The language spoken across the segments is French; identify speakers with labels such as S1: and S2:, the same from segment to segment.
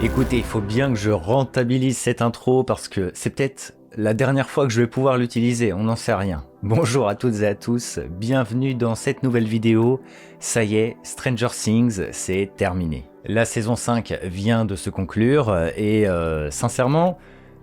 S1: Écoutez, il faut bien que je rentabilise cette intro parce que c'est peut-être la dernière fois que je vais pouvoir l'utiliser, on n'en sait rien. Bonjour à toutes et à tous, bienvenue dans cette nouvelle vidéo. Ça y est, Stranger Things, c'est terminé. La saison 5 vient de se conclure et sincèrement,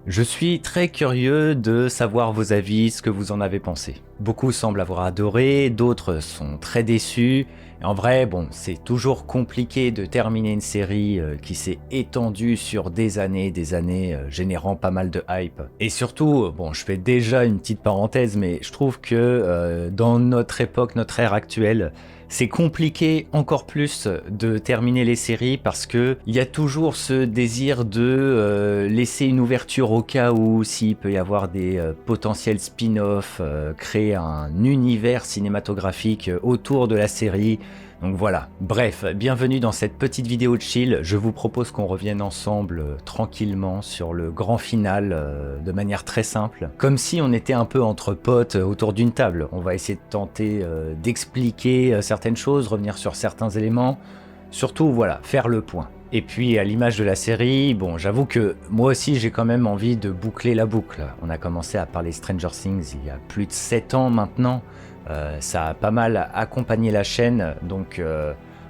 S1: je suis très curieux de savoir vos avis, ce que vous en avez pensé. Beaucoup semblent avoir adoré, d'autres sont très déçus. Et en vrai, bon, c'est toujours compliqué de terminer une série qui s'est étendue sur des années, générant pas mal de hype. Et surtout, bon, je fais déjà une petite parenthèse, mais je trouve que dans notre époque, notre ère actuelle, c'est compliqué encore plus de terminer les séries parce que il y a toujours ce désir de laisser une ouverture au cas où s'il peut y avoir des potentiels spin-off, créer un univers cinématographique autour de la série. Donc voilà, bref, bienvenue dans cette petite vidéo de chill. Je vous propose qu'on revienne ensemble tranquillement sur le grand final de manière très simple. Comme si on était un peu entre potes autour d'une table. On va essayer de tenter d'expliquer certaines choses, revenir sur certains éléments. Surtout, voilà, faire le point. Et puis à l'image de la série, bon, j'avoue que moi aussi j'ai quand même envie de boucler la boucle. On a commencé à parler Stranger Things il y a plus de 7 ans maintenant. Ça a pas mal accompagné la chaîne, donc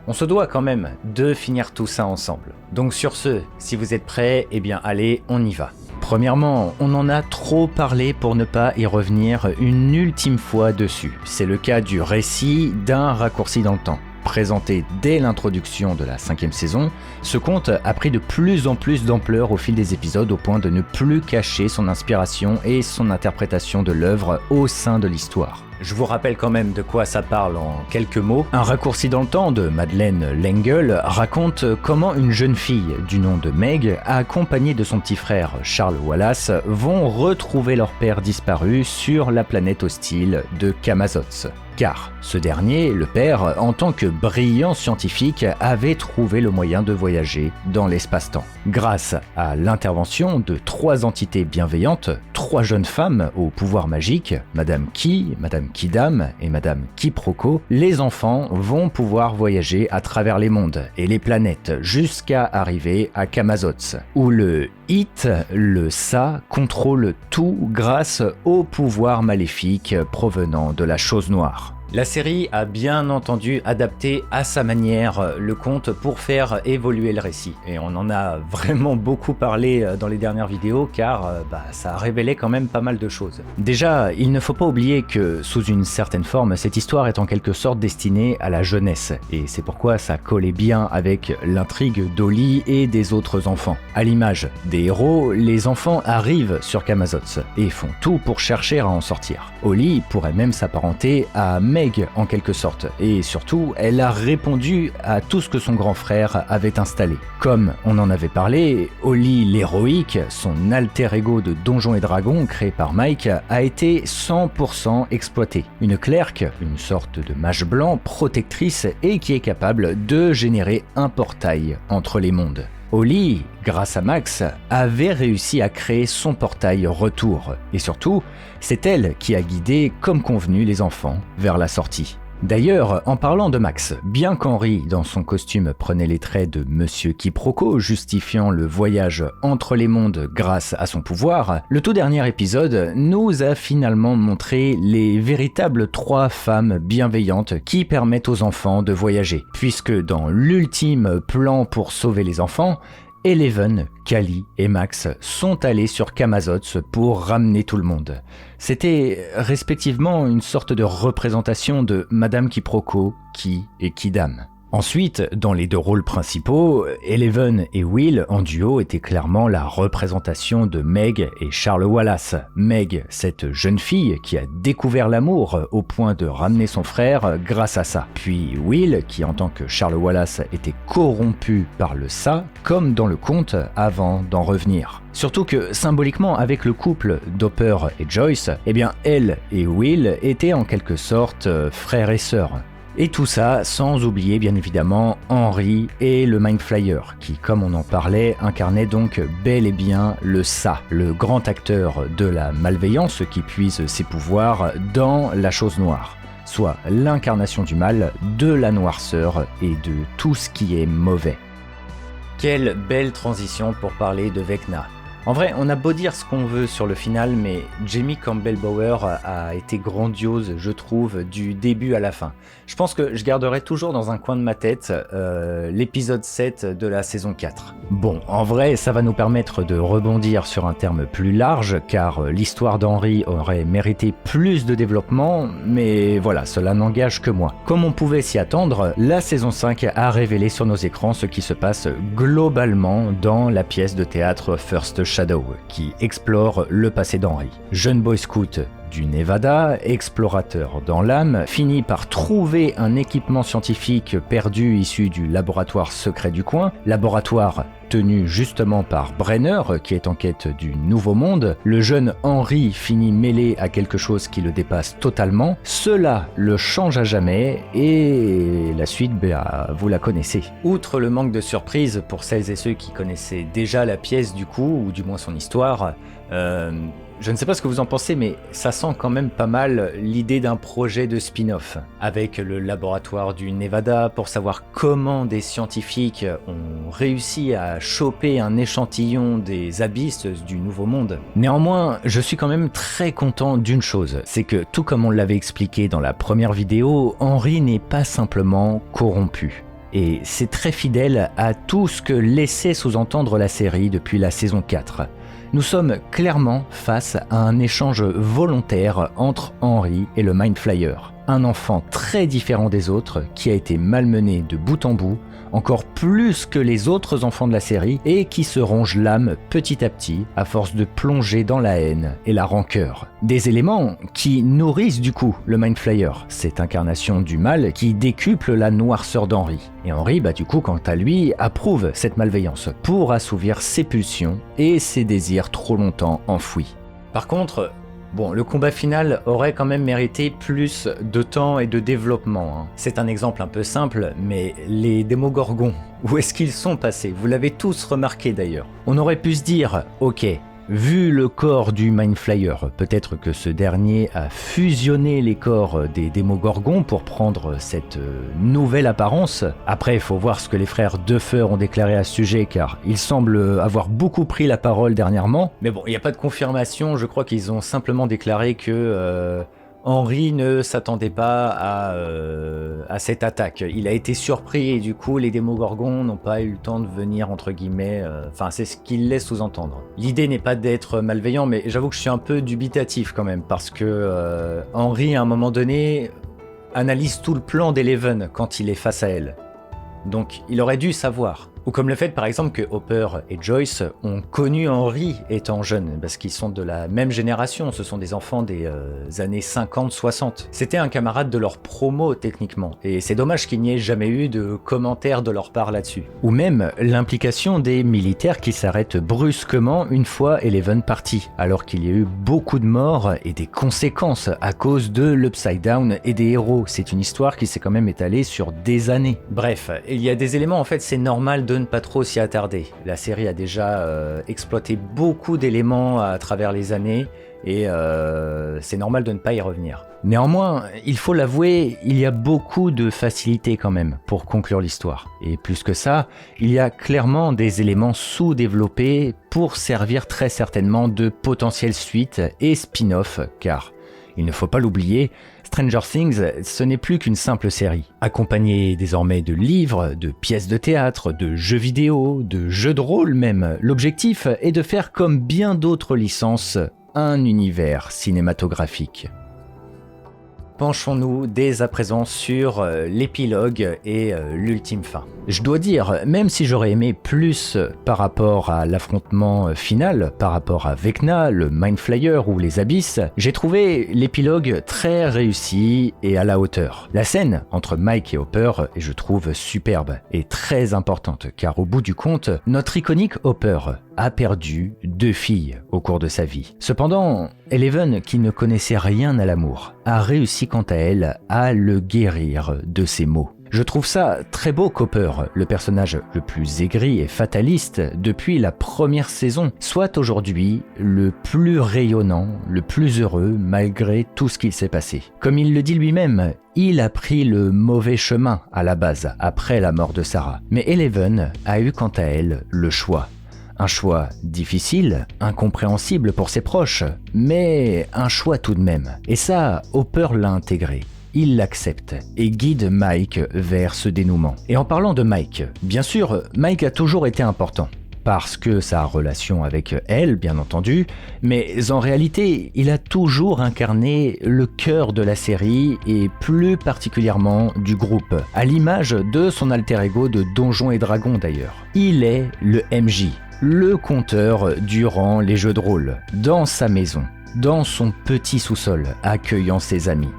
S1: on se doit quand même de finir tout ça ensemble. Donc sur ce, si vous êtes prêts, eh bien allez, on y va. Premièrement, on en a trop parlé pour ne pas y revenir une ultime fois dessus. C'est le cas du récit d'un raccourci dans le temps. Présenté dès l'introduction de la 5e saison, ce conte a pris de plus en plus d'ampleur au fil des épisodes au point de ne plus cacher son inspiration et son interprétation de l'œuvre au sein de l'histoire. Je vous rappelle quand même de quoi ça parle en quelques mots. Un raccourci dans le temps de Madeleine L'Engle raconte comment une jeune fille du nom de Meg, accompagnée de son petit frère Charles Wallace, vont retrouver leur père disparu sur la planète hostile de Camazotz. Car ce dernier, le père, en tant que brillant scientifique, avait trouvé le moyen de voyager dans l'espace-temps. Grâce à l'intervention de 3 entités bienveillantes, 3 jeunes femmes au pouvoir magique, Madame Ki, Madame Kidam et Madame Quiproquo, les enfants vont pouvoir voyager à travers les mondes et les planètes jusqu'à arriver à Camazotz, où le It, le Sa, contrôle tout grâce au pouvoir maléfique provenant de la chose noire. La série a bien entendu adapté à sa manière le conte pour faire évoluer le récit. Et on en a vraiment beaucoup parlé dans les dernières vidéos car ça a révélé quand même pas mal de choses. Déjà, il ne faut pas oublier que sous une certaine forme, cette histoire est en quelque sorte destinée à la jeunesse. Et c'est pourquoi ça collait bien avec l'intrigue d'Ollie et des autres enfants. À l'image des héros, les enfants arrivent sur Camazotz et font tout pour chercher à en sortir. Ollie pourrait même s'apparenter à Meg en quelque sorte, et surtout, elle a répondu à tout ce que son grand frère avait installé. Comme on en avait parlé, Ollie l'héroïque, son alter ego de Donjons et Dragons créé par Mike, a été 100% exploité. Une clerc, une sorte de mage blanc protectrice et qui est capable de générer un portail entre les mondes. Ollie, grâce à Max, avait réussi à créer son portail retour. Et surtout, c'est elle qui a guidé, comme convenu, les enfants vers la sortie. D'ailleurs, en parlant de Max, bien qu'Henri, dans son costume, prenait les traits de Monsieur Quiproquo, justifiant le voyage entre les mondes grâce à son pouvoir, le tout dernier épisode nous a finalement montré les véritables 3 femmes bienveillantes qui permettent aux enfants de voyager. Puisque dans l'ultime plan pour sauver les enfants, Eleven, Callie et Max sont allés sur Camazotz pour ramener tout le monde. C'était respectivement une sorte de représentation de Madame Quiproquo, Ki et Kidam. Ensuite, dans les 2 rôles principaux, Eleven et Will en duo étaient clairement la représentation de Meg et Charles Wallace. Meg, cette jeune fille qui a découvert l'amour au point de ramener son frère grâce à ça. Puis Will, qui en tant que Charles Wallace était corrompu par le Sa, comme dans le conte avant d'en revenir. Surtout que symboliquement avec le couple d'Hopper et Joyce, eh bien elle et Will étaient en quelque sorte frères et sœurs. Et tout ça sans oublier bien évidemment Henry et le Mind Flayer, qui comme on en parlait incarnait donc bel et bien le Sa, le grand acteur de la malveillance qui puise ses pouvoirs dans la chose noire, soit l'incarnation du mal, de la noirceur et de tout ce qui est mauvais. Quelle belle transition pour parler de Vecna. En vrai, on a beau dire ce qu'on veut sur le final, mais Jamie Campbell-Bower a été grandiose, je trouve, du début à la fin. Je pense que je garderai toujours dans un coin de ma tête l'épisode 7 de la saison 4. Bon, en vrai, ça va nous permettre de rebondir sur un terme plus large, car l'histoire d'Henry aurait mérité plus de développement, mais voilà, cela n'engage que moi. Comme on pouvait s'y attendre, la saison 5 a révélé sur nos écrans ce qui se passe globalement dans la pièce de théâtre First Shadow, qui explore le passé d'Henry. Jeune boy scout du Nevada, explorateur dans l'âme, finit par trouver un équipement scientifique perdu issu du laboratoire secret du coin, laboratoire tenu justement par Brenner, qui est en quête du nouveau monde. Le jeune Henry finit mêlé à quelque chose qui le dépasse totalement. Cela le change à jamais et la suite, vous la connaissez. Outre le manque de surprise pour celles et ceux qui connaissaient déjà la pièce du coup, ou du moins son histoire, je ne sais pas ce que vous en pensez, mais ça sent quand même pas mal l'idée d'un projet de spin-off, avec le laboratoire du Nevada pour savoir comment des scientifiques ont réussi à choper un échantillon des abysses du Nouveau Monde. Néanmoins, je suis quand même très content d'une chose, c'est que tout comme on l'avait expliqué dans la première vidéo, Henry n'est pas simplement corrompu. Et c'est très fidèle à tout ce que laissait sous-entendre la série depuis la saison 4. Nous sommes clairement face à un échange volontaire entre Henry et le Mind Flayer. Un enfant très différent des autres qui a été malmené de bout en bout, encore plus que les autres enfants de la série, et qui se ronge l'âme petit à petit à force de plonger dans la haine et la rancœur. Des éléments qui nourrissent du coup le Mind Flayer, cette incarnation du mal qui décuple la noirceur d'Henry. Et Henry, du coup, quant à lui, approuve cette malveillance pour assouvir ses pulsions et ses désirs trop longtemps enfouis. Par contre, le combat final aurait quand même mérité plus de temps et de développement. C'est un exemple un peu simple, mais les Démogorgons, où est-ce qu'ils sont passés? Vous l'avez tous remarqué d'ailleurs. On aurait pu se dire, ok, vu le corps du Mind Flayer, peut-être que ce dernier a fusionné les corps des Démogorgons pour prendre cette nouvelle apparence. Après, il faut voir ce que les frères Duffer ont déclaré à ce sujet, car ils semblent avoir beaucoup pris la parole dernièrement. Mais bon, il n'y a pas de confirmation, je crois qu'ils ont simplement déclaré que Henry ne s'attendait pas à cette attaque. Il a été surpris et du coup les Démogorgons n'ont pas eu le temps de venir entre guillemets, c'est ce qu'il laisse sous-entendre. L'idée n'est pas d'être malveillant, mais j'avoue que je suis un peu dubitatif quand même, parce que Henry à un moment donné analyse tout le plan d'Eleven quand il est face à elle. Donc il aurait dû savoir. Ou comme le fait par exemple que Hopper et Joyce ont connu Henry étant jeune, parce qu'ils sont de la même génération, ce sont des enfants des années 50-60. C'était un camarade de leur promo techniquement, et c'est dommage qu'il n'y ait jamais eu de commentaires de leur part là-dessus. Ou même l'implication des militaires qui s'arrêtent brusquement une fois Eleven parti, alors qu'il y a eu beaucoup de morts et des conséquences à cause de l'Upside Down et des héros. C'est une histoire qui s'est quand même étalée sur des années. Bref, il y a des éléments en fait c'est normal de ne pas trop s'y attarder. La série a déjà exploité beaucoup d'éléments à travers les années et c'est normal de ne pas y revenir. Néanmoins, il faut l'avouer, il y a beaucoup de facilité quand même pour conclure l'histoire. Et plus que ça, il y a clairement des éléments sous-développés pour servir très certainement de potentielles suites et spin-off, car il ne faut pas l'oublier, Stranger Things, ce n'est plus qu'une simple série, accompagnée désormais de livres, de pièces de théâtre, de jeux vidéo, de jeux de rôle même. L'objectif est de faire comme bien d'autres licences, un univers cinématographique. Penchons-nous dès à présent sur l'épilogue et l'ultime fin. Je dois dire, même si j'aurais aimé plus par rapport à l'affrontement final, par rapport à Vecna, le Mind Flayer ou les Abysses, j'ai trouvé l'épilogue très réussi et à la hauteur. La scène entre Mike et Hopper est, je trouve, superbe et très importante, car au bout du compte, notre iconique Hopper a perdu 2 filles au cours de sa vie. Cependant, Eleven, qui ne connaissait rien à l'amour, a réussi quant à elle à le guérir de ses maux. Je trouve ça très beau qu'Hopper, le personnage le plus aigri et fataliste depuis la première saison, soit aujourd'hui le plus rayonnant, le plus heureux malgré tout ce qu'il s'est passé. Comme il le dit lui-même, il a pris le mauvais chemin à la base, après la mort de Sarah. Mais Eleven a eu quant à elle le choix. Un choix difficile, incompréhensible pour ses proches, mais un choix tout de même. Et ça, Hopper l'a intégré. Il l'accepte et guide Mike vers ce dénouement. Et en parlant de Mike, bien sûr, Mike a toujours été important. Parce que sa relation avec elle, bien entendu, mais en réalité, il a toujours incarné le cœur de la série et plus particulièrement du groupe, à l'image de son alter ego de Donjons et Dragons d'ailleurs. Il est le MJ, le conteur durant les jeux de rôle, dans sa maison, dans son petit sous-sol, accueillant ses amis.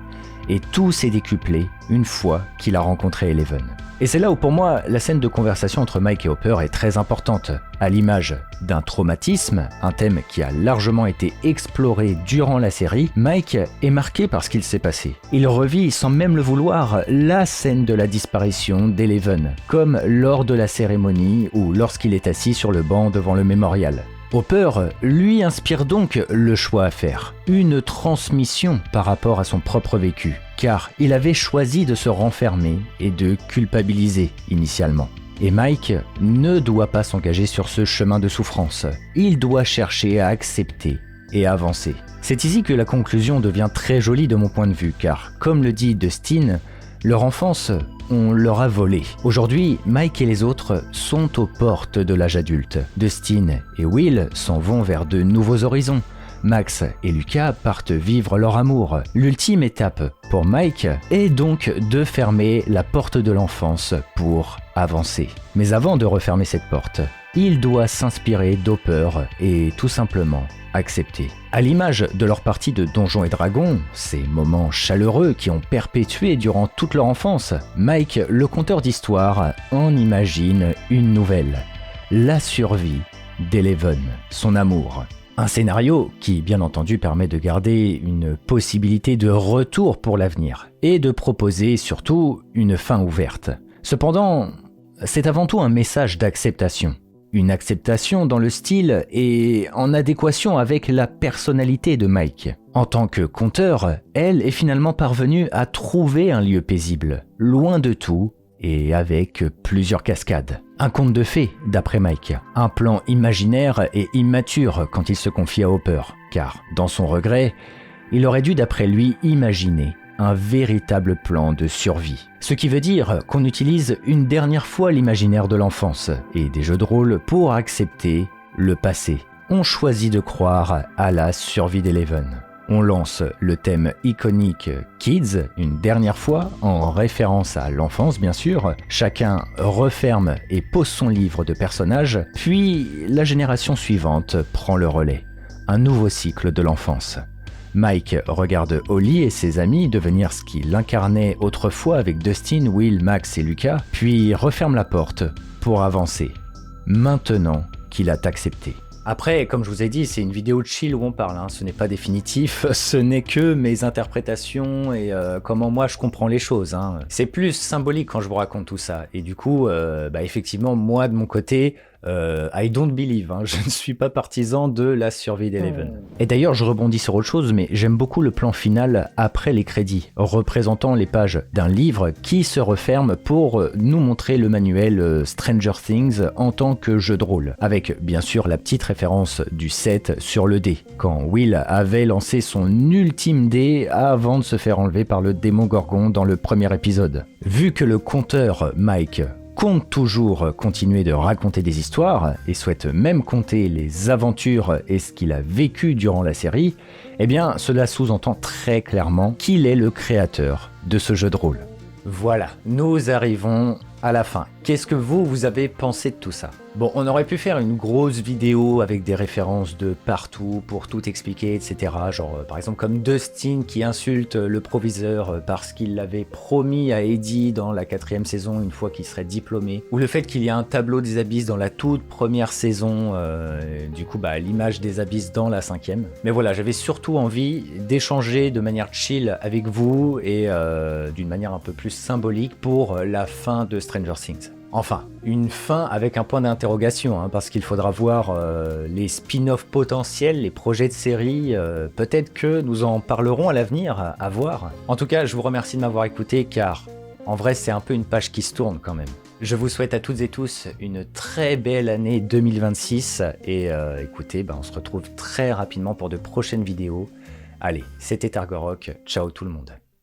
S1: Et tout s'est décuplé une fois qu'il a rencontré Eleven. Et c'est là où pour moi, la scène de conversation entre Mike et Hopper est très importante. À l'image d'un traumatisme, un thème qui a largement été exploré durant la série, Mike est marqué par ce qu'il s'est passé. Il revit, sans même le vouloir, la scène de la disparition d'Eleven, comme lors de la cérémonie ou lorsqu'il est assis sur le banc devant le mémorial. Hopper lui inspire donc le choix à faire, une transmission par rapport à son propre vécu, car il avait choisi de se renfermer et de culpabiliser initialement. Et Mike ne doit pas s'engager sur ce chemin de souffrance, il doit chercher à accepter et avancer. C'est ici que la conclusion devient très jolie de mon point de vue, car comme le dit Dustin, leur enfance, on leur a volé. Aujourd'hui, Mike et les autres sont aux portes de l'âge adulte. Dustin et Will s'en vont vers de nouveaux horizons. Max et Lucas partent vivre leur amour. L'ultime étape pour Mike est donc de fermer la porte de l'enfance pour avancer. Mais avant de refermer cette porte, il doit s'inspirer d'Hopper et tout simplement accepter. À l'image de leur partie de Donjons et Dragons, ces moments chaleureux qui ont perpétué durant toute leur enfance, Mike, le conteur d'histoire, en imagine une nouvelle. La survie d'Eleven, son amour. Un scénario qui, bien entendu, permet de garder une possibilité de retour pour l'avenir et de proposer surtout une fin ouverte. Cependant, c'est avant tout un message d'acceptation. Une acceptation dans le style et en adéquation avec la personnalité de Mike. En tant que conteur, elle est finalement parvenue à trouver un lieu paisible, loin de tout et avec plusieurs cascades. Un conte de fées, d'après Mike. Un plan imaginaire et immature quand il se confie à Hopper, car, dans son regret, il aurait dû, d'après lui, imaginer un véritable plan de survie. Ce qui veut dire qu'on utilise une dernière fois l'imaginaire de l'enfance et des jeux de rôle pour accepter le passé. On choisit de croire à la survie d'Eleven. On lance le thème iconique Kids une dernière fois, en référence à l'enfance bien sûr. Chacun referme et pose son livre de personnages, puis la génération suivante prend le relais. Un nouveau cycle de l'enfance. Mike regarde Holly et ses amis devenir ce qu'il incarnait autrefois avec Dustin, Will, Max et Lucas, puis referme la porte pour avancer, maintenant qu'il a accepté. Après, comme je vous ai dit, c'est une vidéo de chill où on parle, ce n'est pas définitif, ce n'est que mes interprétations et comment moi je comprends les choses. C'est plus symbolique quand je vous raconte tout ça, et du coup, effectivement, moi de mon côté, I don't believe, je ne suis pas partisan de la survie d'Eleven. Et d'ailleurs, je rebondis sur autre chose, mais j'aime beaucoup le plan final après les crédits, représentant les pages d'un livre qui se referme pour nous montrer le manuel Stranger Things en tant que jeu de rôle, avec bien sûr la petite référence du 7 sur le dé, quand Will avait lancé son ultime dé avant de se faire enlever par le démon Gorgon dans le premier épisode. Vu que le conteur Mike compte toujours continuer de raconter des histoires et souhaite même conter les aventures et ce qu'il a vécu durant la série, eh bien cela sous-entend très clairement qu'il est le créateur de ce jeu de rôle. Voilà, nous arrivons à la fin. Qu'est-ce que vous avez pensé de tout ça? Bon, on aurait pu faire une grosse vidéo avec des références de partout pour tout expliquer, etc. Genre, par exemple, comme Dustin qui insulte le proviseur parce qu'il l'avait promis à Eddie dans la 4e saison une fois qu'il serait diplômé. Ou le fait qu'il y a un tableau des abysses dans la toute première saison, du coup, l'image des abysses dans la 5e. Mais voilà, j'avais surtout envie d'échanger de manière chill avec vous et d'une manière un peu plus symbolique pour la fin de Stranger Things. Enfin, une fin avec un point d'interrogation, hein, parce qu'il faudra voir les spin-offs potentiels, les projets de série, peut-être que nous en parlerons à l'avenir, à voir. En tout cas, je vous remercie de m'avoir écouté, car en vrai c'est un peu une page qui se tourne quand même. Je vous souhaite à toutes et tous une très belle année 2026, et écoutez, on se retrouve très rapidement pour de prochaines vidéos. Allez, c'était Argorock, ciao tout le monde.